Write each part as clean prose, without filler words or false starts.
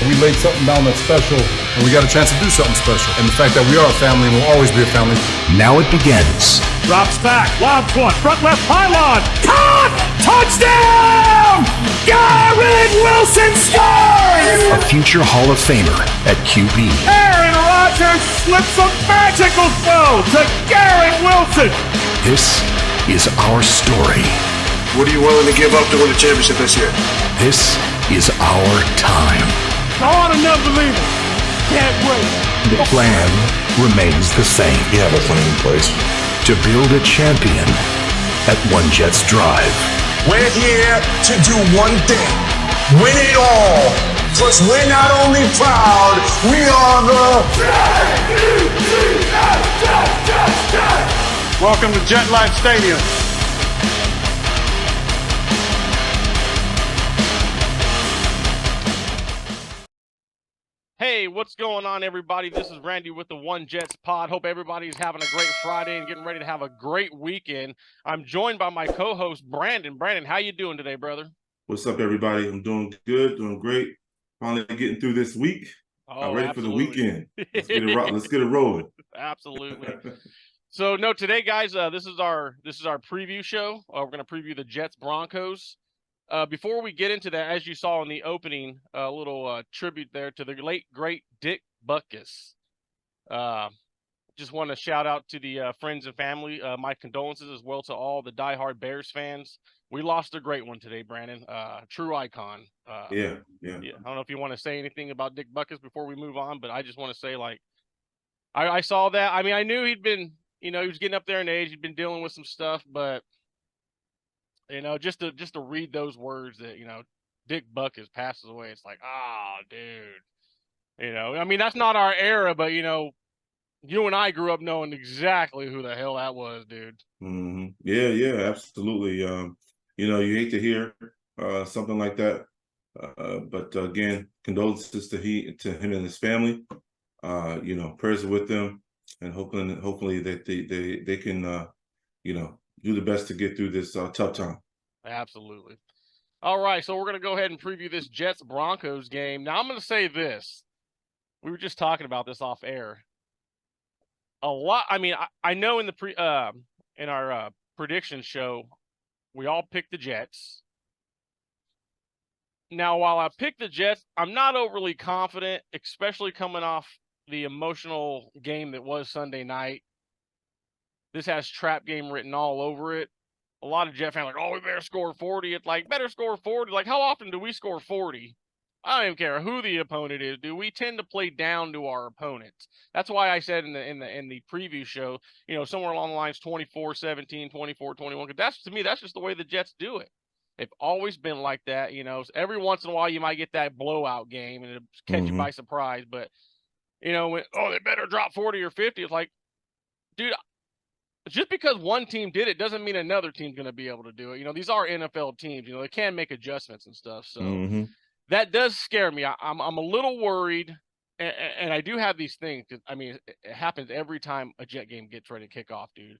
We laid something down that's special, and we got a chance to do something special. And the fact that we are a family and will always be a family. Now it begins. Drops back, lobs one, front left pylon. Caught! Touchdown! Garrett Wilson scores! A future Hall of Famer at QB. Aaron Rodgers slips a magical throw to Garrett Wilson. This is our story. What are you willing to give up to win a championship this year? This is our time. On and never believe it. Can't wait. The plan remains the same. You have a plan in place. To build a champion at One Jets Drive. We're here to do one thing. Win it all. Because we're not only proud, we are the Jets. Welcome to Jet Life Stadium. Hey, what's going on, everybody? This is Randy with the One Jets Pod. Hope everybody's having a great Friday and getting ready to have a great weekend. I'm joined by my co-host, Brandon. Brandon, how you doing today, brother? What's up, everybody? I'm doing good, doing great. Finally getting through this week. I'm ready absolutely. for the weekend. Let's get it rolling. Absolutely. So, no, today, guys, this is our preview show. We're going to preview the Jets Broncos. Before we get into that, as you saw in the opening, a little tribute there to the late, great Dick Butkus. Just want to shout out to the friends and family. My condolences as well to all the diehard Bears fans. We lost a great one today, Brandon. True icon. Yeah. I don't know if you want to say anything about Dick Butkus before we move on, but I just want to say, like, I saw that. I mean, I knew he'd been, he was getting up there in age. He'd been dealing with some stuff, but just to read those words that, Dick Butkus passes away. It's like, dude, I mean, that's not our era, but you and I grew up knowing exactly who the hell that was, dude. Mm-hmm. Yeah, absolutely. You hate to hear something like that, but again, condolences to him and his family. Prayers are with them, and hopefully that they can do the best to get through this tough time. Absolutely. All right, so we're going to go ahead and preview this Jets-Broncos game. Now, I'm going to say this. We were just talking about this off air. I know in the in our prediction show, we all picked the Jets. Now, while I picked the Jets, I'm not overly confident, especially coming off the emotional game that was Sunday night. This has trap game written all over it. A lot of Jet fans are like, we better score 40. It's like, better score 40. Like, how often do we score 40? I don't even care who the opponent is, dude. We tend to play down to our opponents. That's why I said in the preview show, somewhere along the lines 24-17, 24-21. Because to me, that's just the way the Jets do it. They've always been like that. Every once in a while you might get that blowout game and it'll catch you by surprise. But they better drop 40 or 50. It's like, dude, just because one team did it doesn't mean another team's going to be able to do it. These are NFL teams. They can make adjustments and stuff. So that does scare me. I'm a little worried, and I do have these things. I mean, it happens every time a Jet game gets ready to kick off, dude.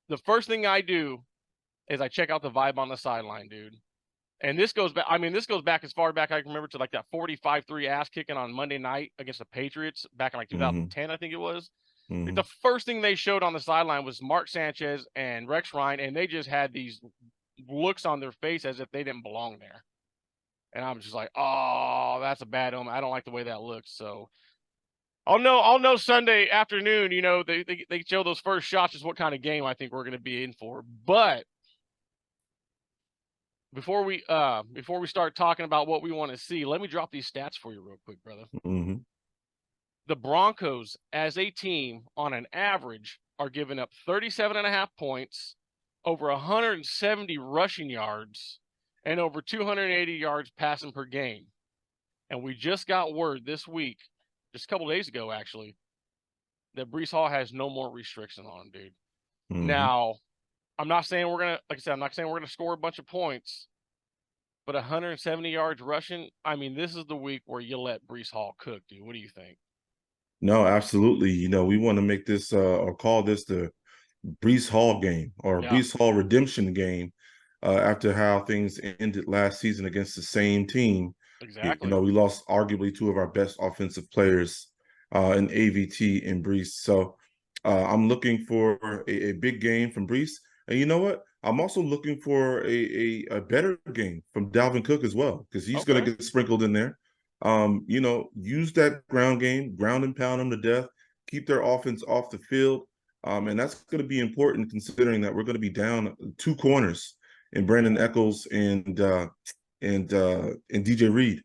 The first thing I do is I check out the vibe on the sideline, dude. And this goes back. I mean, this goes back as far back I can remember to like that 45-3 ass kicking on Monday night against the Patriots back in like 2010, I think it was. Like, the first thing they showed on the sideline was Mark Sanchez and Rex Ryan, and they just had these looks on their face as if they didn't belong there. And I'm just like, oh, that's a bad omen. I don't like the way that looks. So I'll know Sunday afternoon. They show those first shots is what kind of game I think we're going to be in for. But before we start talking about what we want to see, let me drop these stats for you real quick, brother. The Broncos, as a team, on an average, are giving up 37.5 points, over 170 rushing yards, and over 280 yards passing per game. And we just got word this week, just a couple days ago, actually, that Breece Hall has no more restriction on him, dude. Now, I'm not saying we're going to, like I said, I'm not saying we're going to score a bunch of points, but 170 yards rushing, I mean, this is the week where you let Breece Hall cook, dude. What do you think? No, absolutely. We want to make this or call this the Breece Hall game or Breece Hall redemption game after how things ended last season against the same team. Exactly. We lost arguably two of our best offensive players in AVT and Breece. So I'm looking for a big game from Breece. And you know what? I'm also looking for a better game from Dalvin Cook as well, because he's going to get sprinkled in there. Use that ground game, ground and pound them to death, keep their offense off the field. And that's going to be important considering that we're going to be down two corners in Brandon Echols and DJ Reed.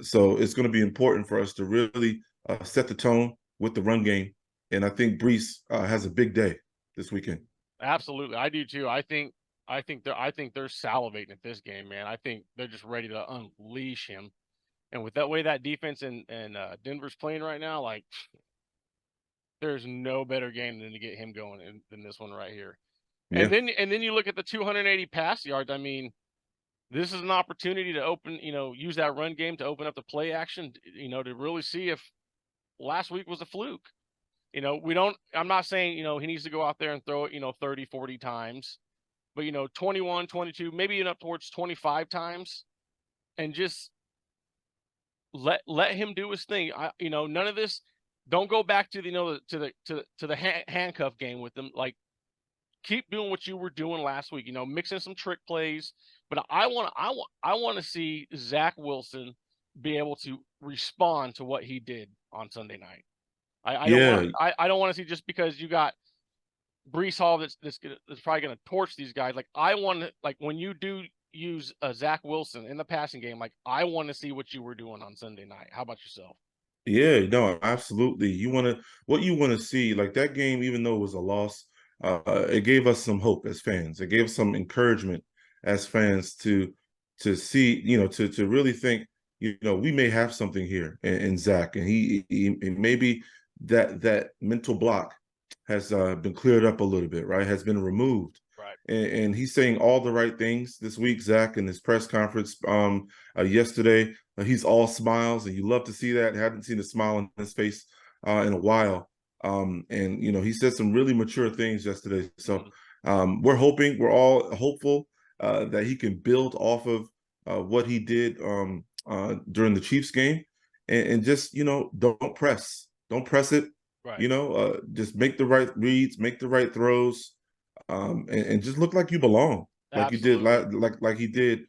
So it's going to be important for us to really set the tone with the run game. And I think Breece has a big day this weekend. Absolutely. I do too. I think they're salivating at this game, man. I think they're just ready to unleash him. And with that way that defense and Denver's playing right now, like, there's no better game than to get him going than this one right here. And then you look at the 280 pass yards. I mean, this is an opportunity to open, use that run game to open up the play action, to really see if last week was a fluke. I'm not saying, he needs to go out there and throw it, 30, 40 times, but 21, 22, maybe even up towards 25 times, and just let him do his thing. None of this. Don't go back to the handcuff game with them. Like, keep doing what you were doing last week. Mixing some trick plays. But I want to see Zach Wilson be able to respond to what he did on Sunday night. I don't want to see, just because you got Breece Hall that's probably going to torch these guys. Like, I want to, like, when you do use Zach Wilson in the passing game, like, I want to see what you were doing on Sunday night. How about yourself? Yeah, no, absolutely. What you want to see, like that game, even though it was a loss, it gave us some hope as fans. It gave some encouragement as fans to see, to really think, we may have something here in Zach, and he maybe that mental block has been cleared up a little bit, right? Has been removed. Right. And he's saying all the right things this week, Zach, in his press conference yesterday. He's all smiles, and you love to see that. I haven't seen a smile on his face in a while. And he said some really mature things yesterday. So we're all hopeful that he can build off of what he did during the Chiefs game, and just don't press it. Right. Just make the right reads, make the right throws, and just look like you belong, like Absolutely. you did, like he did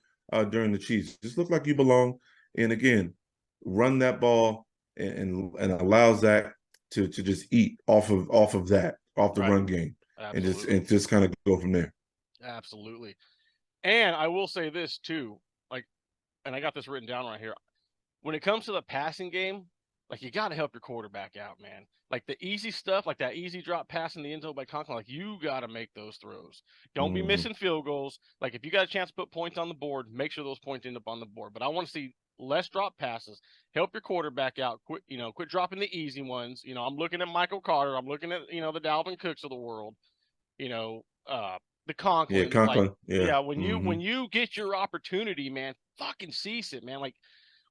during the Chiefs. Just look like you belong, and again, run that ball and allow Zach to just eat off of the run game. Absolutely. and just kind of go from there. Absolutely. And I will say this too, like, and I got this written down right here. When it comes to the passing game, like, you got to help your quarterback out, man. Like, the easy stuff, like that easy drop pass in the end zone by Conklin, like, you got to make those throws. Don't be missing field goals. Like, if you got a chance to put points on the board, make sure those points end up on the board. But I want to see less drop passes. Help your quarterback out. Quit dropping the easy ones. I'm looking at Michael Carter. I'm looking at, the Dalvin Cooks of the world. The Conklin. Yeah, Conklin. When you get your opportunity, man, fucking seize it, man. Like,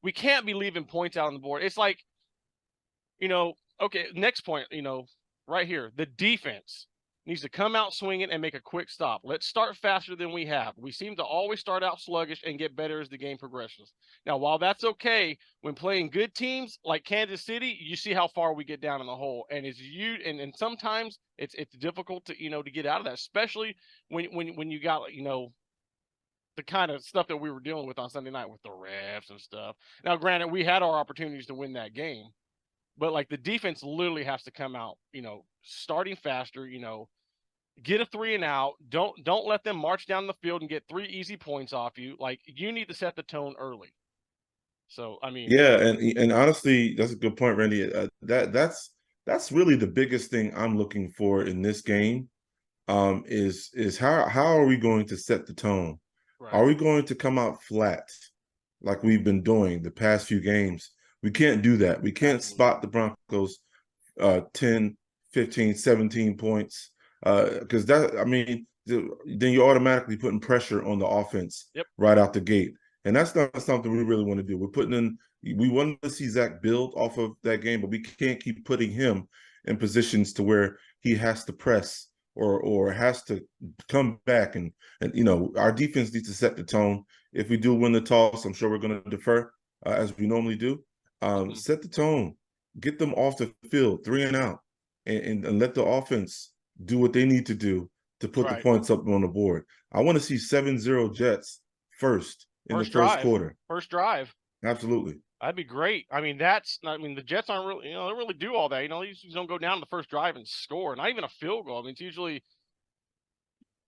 we can't be leaving points out on the board. It's like, okay, next point, right here, the defense. needs to come out swinging and make a quick stop. Let's start faster than we have. We seem to always start out sluggish and get better as the game progresses. Now, while that's okay, when playing good teams like Kansas City, you see how far we get down in the hole, and and sometimes it's difficult to to get out of that, especially when you got the kind of stuff that we were dealing with on Sunday night with the refs and stuff. Now, granted, we had our opportunities to win that game, but like the defense literally has to come out, starting faster, get a 3 and out. Don't let them march down the field and get 3 easy points off you. Like, you need to set the tone early. So, I mean, Yeah, and honestly, that's a good point, Randy. That's really the biggest thing I'm looking for in this game. Is how are we going to set the tone? right. Are we going to come out flat like we've been doing the past few games? We can't do that. We can't spot the Broncos 10, 15, 17 points. Because then you're automatically putting pressure on the offense Yep. right out the gate. And that's not something we really want to do. We want to see Zach build off of that game, but we can't keep putting him in positions to where he has to press or has to come back and our defense needs to set the tone. If we do win the toss, I'm sure we're going to defer as we normally do. Set the tone, get them off the field, 3 and out, and let the offense do what they need to do to put the points up on the board. I want to see 7-0 Jets first in the first quarter. First drive. Absolutely. That'd be great. I mean, the Jets aren't really, they don't really do all that. They usually don't go down the first drive and score, not even a field goal. I mean, it's usually,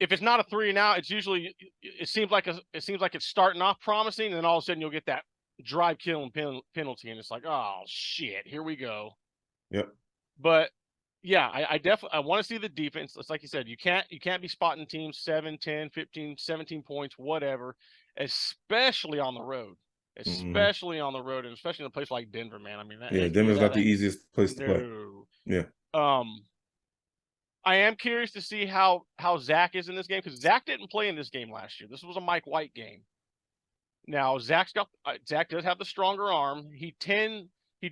if it's not a 3 and out, it seems like it's starting off promising, and then all of a sudden you'll get that drive killing penalty, and it's like, oh shit, here we go. Yep. But yeah, I definitely want to see the defense. It's like you said, you can't be spotting teams 7, 10, 15, 17 points, whatever, especially on the road. Especially on the road, and especially in a place like Denver, man. I mean, Denver's not the easiest place to play. Yeah. I am curious to see how Zach is in this game, because Zach didn't play in this game last year. This was a Mike White game. Now Zach does have the stronger arm. He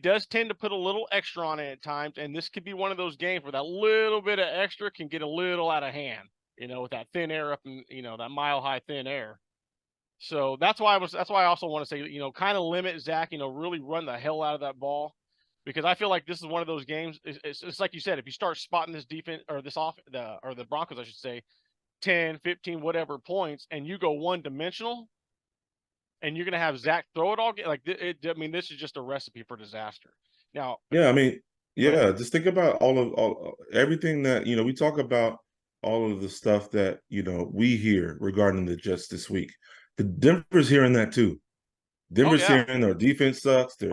does tend to put a little extra on it at times, and this could be one of those games where that little bit of extra can get a little out of hand. With that thin air up in that mile high thin air. So that's why I also want to say, kind of limit Zach, really run the hell out of that ball, because I feel like this is one of those games. It's like you said, if you start spotting this defense or the Broncos, I should say, 10, 15, whatever points, and you go one dimensional, and you're going to have Zach throw it all. This is just a recipe for disaster. Now, yeah, just think about everything that, we talk about, all of the stuff that, we hear regarding the Jets this week. But Denver's hearing that too. Denver's hearing their defense sucks. They're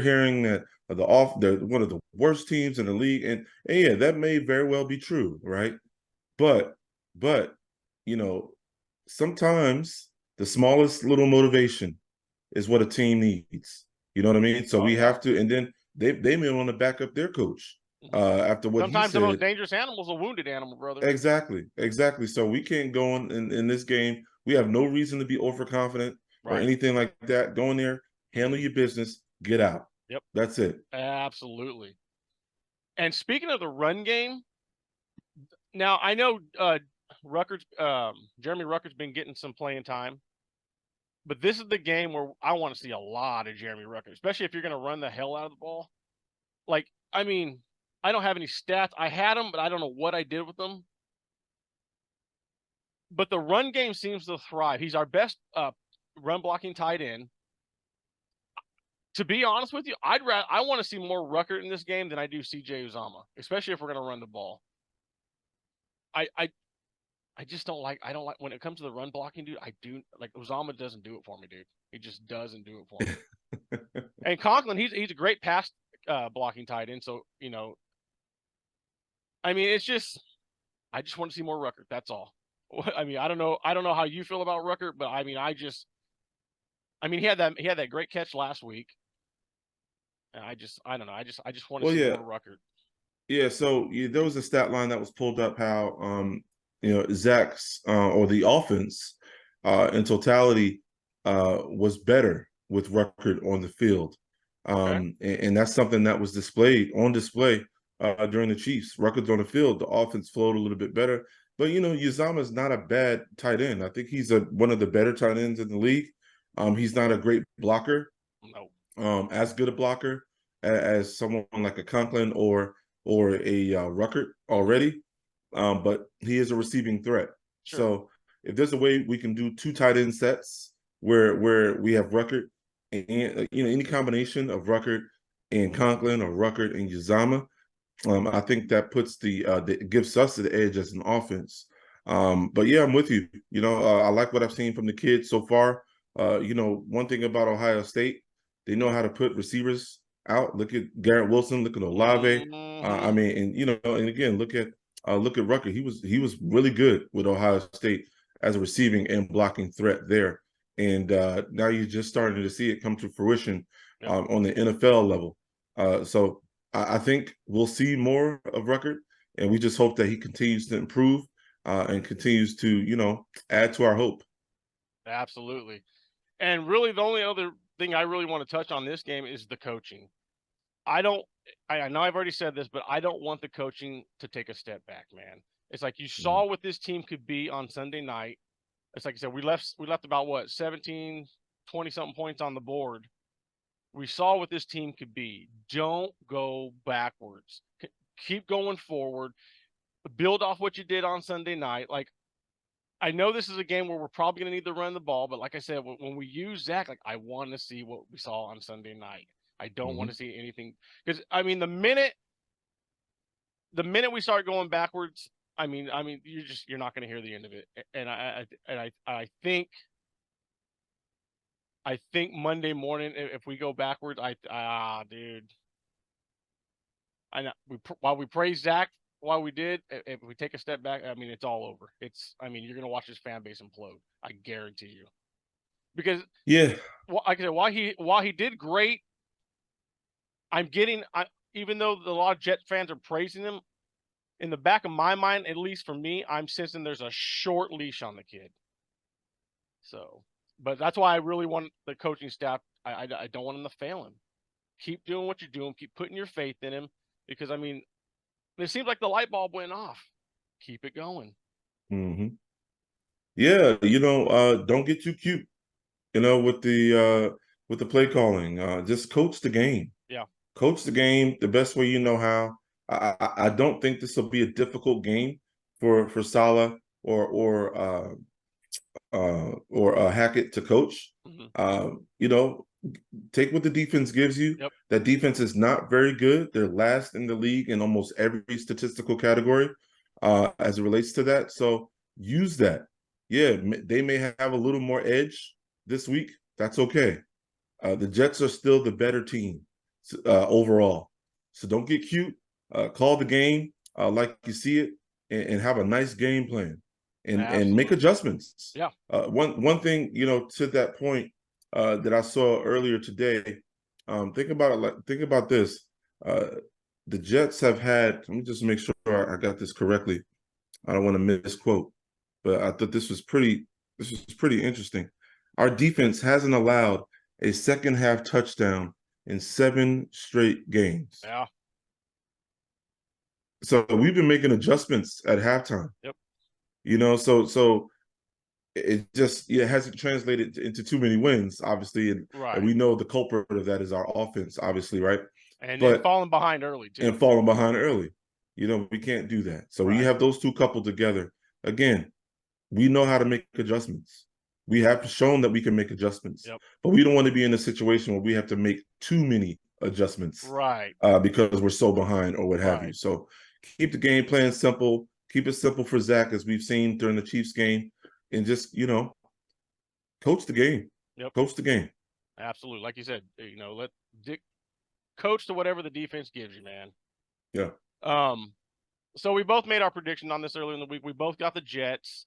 hearing that they're one of the worst teams in the league, and yeah, that may very well be true, right? But sometimes the smallest little motivation is what a team needs. You know what I mean? So we have to, and then they may want to back up their coach after what sometimes he said. The most dangerous animal is a wounded animal, brother. Exactly. So we can't go in this game. We have no reason to be overconfident or anything like that. Go in there, handle your business, get out. Yep. That's it. Absolutely. And speaking of the run game, now I know Jeremy Rucker's been getting some playing time, but this is the game where I want to see a lot of Jeremy Rucker, especially if you're going to run the hell out of the ball. Like, I mean, I don't have any stats. I had them, but I don't know what I did with them. But the run game seems to thrive. He's our best run blocking tight end. To be honest with you, I want to see more Rucker in this game than I do CJ Uzomah, especially if we're going to run the ball. I just don't like when it comes to the run blocking, dude. I do like Uzomah doesn't do it for me, dude. He just doesn't do it for me. And Conklin, he's a great pass blocking tight end. So I mean, it's just I just want to see more Rucker. That's all. I mean, I don't know how you feel about Rucker, but I mean, he had that great catch last week. And I don't know. I just want to see more Rucker. Yeah. So there was a stat line that was pulled up how Zach's or the offense in totality was better with Rucker on the field, and that's something that was on display during the Chiefs. Records on the field, the offense flowed a little bit better. But Uzama is not a bad tight end. I think he's one of the better tight ends in the league. He's not a great blocker, as good a blocker as someone like a Conklin or a Ruckert already. But he is a receiving threat. Sure. So if there's a way we can do 2 tight end sets where we have Ruckert and any combination of Ruckert and Conklin or Ruckert and Uzama, I think that puts that gives us the edge as an offense. But yeah, I'm with you. I like what I've seen from the kids so far. One thing about Ohio State, they know how to put receivers out. Look at Garrett Wilson. Look at Olave. I mean, and again, look at Rucker. He was really good with Ohio State as a receiving and blocking threat there. And now you're just starting to see it come to fruition on the NFL level. So I think we'll see more of Rucker, and we just hope that he continues to improve and continues to, add to our hope. Absolutely. And really, the only other thing I really want to touch on this game is the coaching. I know I've already said this, but I don't want the coaching to take a step back, man. It's like you saw what this team could be on Sunday night. It's like I said, we left about 17, 20-something points on the board. We saw what this team could be. Don't go backwards. Keep going forward. Build off what you did on Sunday night. Like, I know this is a game where we're probably going to need to run the ball, but like I said, when we use Zach, like, I want to see what we saw on Sunday night. I don't want to see anything, because I mean, the minute we start going backwards, I mean, you're not going to hear the end of it. And I think Monday morning, if we go backwards, dude, I know while we praise Zach, while we did, if we take a step back, I mean, it's all over. You're going to watch this fan base implode. I guarantee you, because like I said, while he did great, even though a lot of Jets fans are praising him, in the back of my mind, at least for me, I'm sensing there's a short leash on the kid. So, but that's why I really want the coaching staff. I don't want him to fail him. Keep doing what you're doing. Keep putting your faith in him, because I mean, it seems like the light bulb went off. Keep it going. Mm-hmm. Yeah, don't get too cute. With the play calling. Just coach the game. Yeah. Coach the game the best way you know how. I don't think this will be a difficult game for Saleh or Hackett to coach. Take what the defense gives you. Yep. That defense is not very good. They're last in the league in almost every statistical category as it relates to that. So use that. Yeah, they may have a little more edge this week. That's okay. The Jets are still the better team overall. So don't get cute. Call the game like you see it, and have a nice game plan, and make adjustments. Yeah. One thing, to that point that I saw earlier today. Think about this. The Jets have had. Let me just make sure I got this correctly. I don't want to misquote, but I thought this was pretty interesting. Our defense hasn't allowed a second half touchdown in 7 straight games. Yeah. So we've been making adjustments at halftime. Yep. So it just hasn't translated into too many wins, obviously, and we know the culprit of that is our offense, obviously, right? And falling behind early too. And falling behind early, we can't do that. So when you have those two coupled together, again, we know how to make adjustments. We have shown that we can make adjustments, but we don't want to be in a situation where we have to make too many adjustments, right? Because we're so behind or what have you. So keep the game plan simple. Keep it simple for Zach, as we've seen during the Chiefs game, and just coach the game. Yep. Coach the game. Absolutely, like you said, let Dick coach to whatever the defense gives you, man. Yeah. So we both made our prediction on this earlier in the week. We both got the Jets.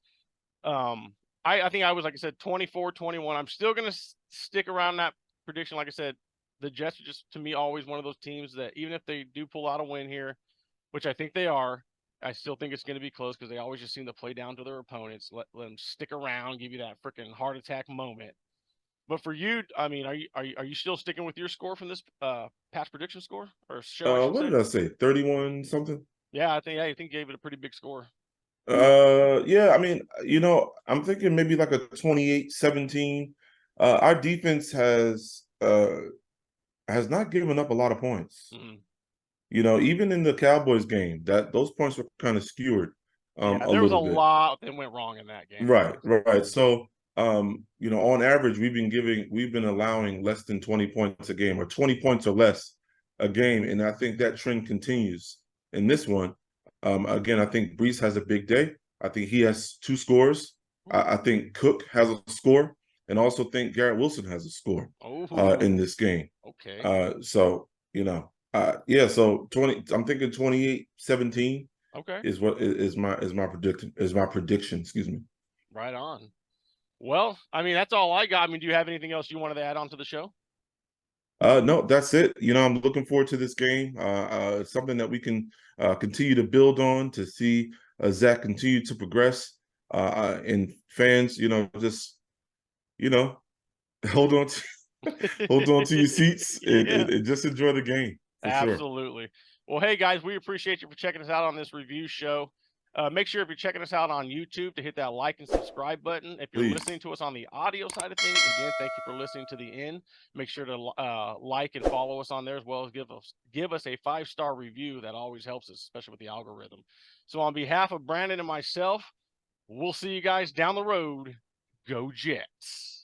I think I was, like I said, 24-21. I'm still going to stick around that prediction. Like I said, the Jets are just, to me, always one of those teams that even if they do pull out a win here, which I think they are, I still think it's going to be close because they always just seem to play down to their opponents, let them stick around, give you that freaking heart attack moment. But for you, I mean, are you still sticking with your score from this past prediction score or show? I should What say. did I say? 31 something? Yeah, I think gave it a pretty big score. Yeah, I mean, I'm thinking maybe like a 28-17. Our defense has not given up a lot of points. Mhm. Even in the Cowboys game, that those points were kind of skewered Yeah, a there was a little bit. lot that went wrong in that game. Right, right. So, on average, we've been allowing less than 20 points a game, or 20 points or less a game, and I think that trend continues in this one. Again, I think Brees has a big day. I think he has 2 scores. I think Cook has a score, and also think Garrett Wilson has a score Oh, in this game. okay. So yeah. So 20. I'm thinking 28-17 Okay. is my prediction. Excuse me. Right on. Well, I mean, that's all I got. I mean, do you have anything else you wanted to add on to the show? No, that's it. I'm looking forward to this game. Something that we can continue to build on to see Zach continue to progress. And fans, just you know, hold on to hold on to your seats and, Yeah, and just enjoy the game for sure. absolutely. Well, hey guys, we appreciate you for checking us out on this review show. Make sure if you're checking us out on YouTube to hit that like and subscribe button. If you're Please. listening to us on the audio side of things, again, thank you for listening to the end. Make sure to like and follow us on there, as well as give us a 5-star review. That always helps us, especially with the algorithm. So on behalf of Brandon and myself, we'll see you guys down the road. Go Jets.